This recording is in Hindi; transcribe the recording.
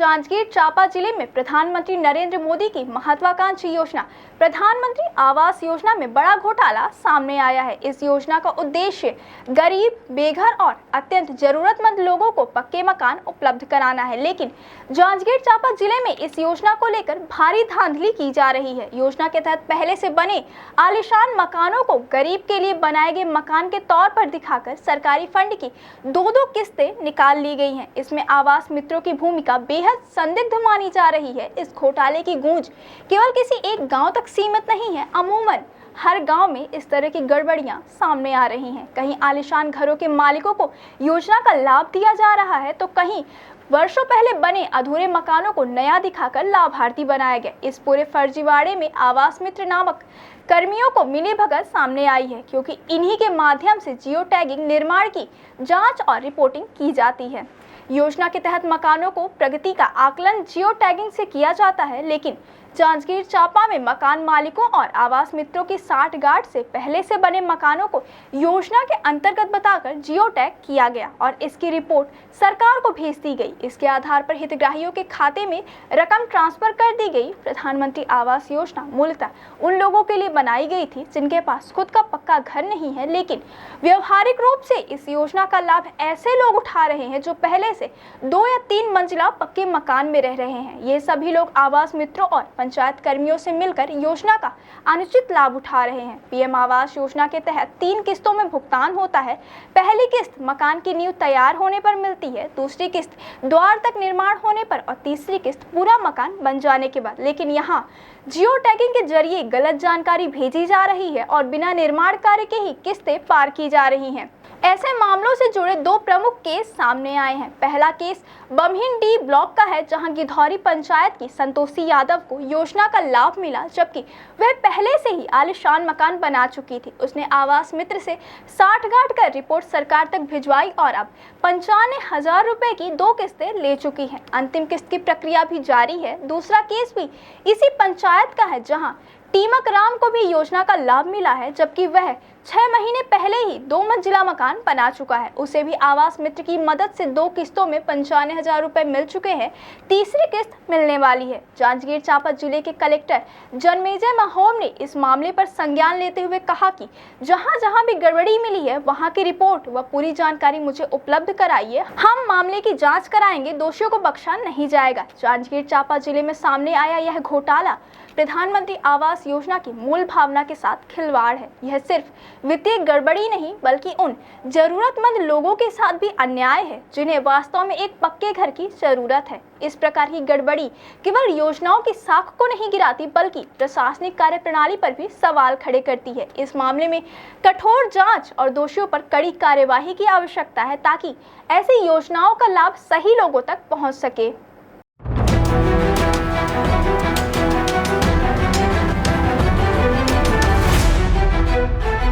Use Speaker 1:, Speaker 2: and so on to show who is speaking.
Speaker 1: जांजगीर चांपा जिले में प्रधानमंत्री नरेंद्र मोदी की महत्वाकांक्षी योजना प्रधानमंत्री आवास योजना में बड़ा घोटाला सामने आया है। इस योजना का उद्देश्य गरीब, बेघर और अत्यंत जरूरतमंद लोगों को पक्के मकान उपलब्ध कराना है, लेकिन जांजगीर चांपा जिले में इस योजना को लेकर भारी धांधली की जा रही है। योजना के तहत पहले से बने आलीशान मकानों को गरीब के लिए बनाए गए मकान के तौर पर दिखाकर सरकारी फंड की दो किस्तें निकाल ली गई हैं। इसमें आवास मित्रों की भूमिका बेहद संदिग्ध मानी जा रही है। इस घोटाले की गूंज केवल किसी एक गांव तक सीमित नहीं है, अमूमन हर गांव में इस तरह की गड़बड़ियां सामने आ रही हैं। कहीं आलीशान घरों के मालिकों को योजना का लाभ दिया जा रहा है, तो कहीं वर्षों पहले बने अधूरे मकानों को नया दिखाकर लाभार्थी बनाया गया। इस पूरे फर्जीवाड़े में आवास मित्र नामक कर्मियों को मिलीभगत सामने आई है, क्योंकि इन्हीं के माध्यम से जियो टैगिंग निर्माण की जांच और रिपोर्टिंग की जाती है। योजना के तहत मकानों को प्रगति का आकलन जियो टैगिंग से किया जाता है, लेकिन जांजगीर चांपा में मकान मालिकों और आवास मित्रों की साठगांठ से पहले से बने मकानों को योजना के अंतर्गत बताकर जियो टैग किया गया और इसकी रिपोर्ट सरकार को भेज दी गई। इसके आधार पर हितग्राहियों के खाते में रकम ट्रांसफर कर दी गई। प्रधानमंत्री आवास योजना मूलतः उन लोगों के लिए बनाई गई थी जिनके पास खुद का पक्का घर नहीं है, लेकिन व्यवहारिक रूप से इस योजना का लाभ ऐसे लोग उठा रहे हैं जो पहले से 2 या 3 मंजिला पक्के मकान में रह रहे हैं। ये सभी लोग आवास मित्रों और पंचायत कर्मियों से मिलकर योजना का अनुचित लाभ उठा रहे हैं। पीएम आवास योजना के तहत 3 किस्तों में भुगतान होता है। पहली किस्त मकान की नींव तैयार होने पर मिलती है, दूसरी किस्त द्वार तक निर्माण होने पर और तीसरी किस्त पूरा मकान बन जाने के बाद। लेकिन यहाँ जियो टैगिंग के जरिए गलत जानकारी भेजी जा रही है और बिना निर्माण कार्य के ही किस्तें पार की जा रही हैं। ऐसे मामलों से जुड़े 2 प्रमुख केस सामने आए हैं। पहला केस बमहीन डी ब्लॉक का है, जहां गिधौरी पंचायत की संतोषी यादव को योजना का लाभ मिला, जबकि वह पहले से ही आलीशान मकान बना चुकी थी। उसने आवास मित्र से साठगांठ कर रिपोर्ट सरकार तक भिजवाई और अब 95,000 रुपए की 2 किस्तें ले चुकी हैं। अंतिम किस्त की प्रक्रिया भी जारी है। दूसरा केस भी इसी पंचायत का है, जहाँ टीमक राम को भी योजना का लाभ मिला है, जबकि वह 6 महीने पहले ही 2 मंजिला मकान बना चुका है। उसे भी आवास मित्र की मदद से 2 किस्तों में 95,000 रुपए मिल चुके हैं। तीसरी किस्त मिलने वाली है। जांजगीर चांपा जिले के कलेक्टर जनमेजय महोम ने इस मामले पर संज्ञान लेते हुए कहा कि जहां जहां भी गड़बड़ी मिली है, वहां की रिपोर्ट व पूरी जानकारी मुझे उपलब्ध कराइए। हम मामले की जाँच कराएंगे, दोषियों को बख्शा नहीं जाएगा। जांजगीर चांपा जिले में सामने आया यह घोटाला प्रधानमंत्री आवास योजना की मूल भावना के साथ खिलवाड़ है। यह सिर्फ वित्तीय गड़बड़ी नहीं, बल्कि उन जरूरतमंद लोगों के साथ भी अन्याय है जिन्हें वास्तव में एक पक्के घर की जरूरत है। इस प्रकार की गड़बड़ी केवल योजनाओं की साख को नहीं गिराती, बल्कि प्रशासनिक कार्यप्रणाली पर भी सवाल खड़े करती है। इस मामले में कठोर जांच और दोषियों पर कड़ी कार्यवाही की आवश्यकता है, ताकि ऐसी योजनाओं का लाभ सही लोगों तक पहुंच सके।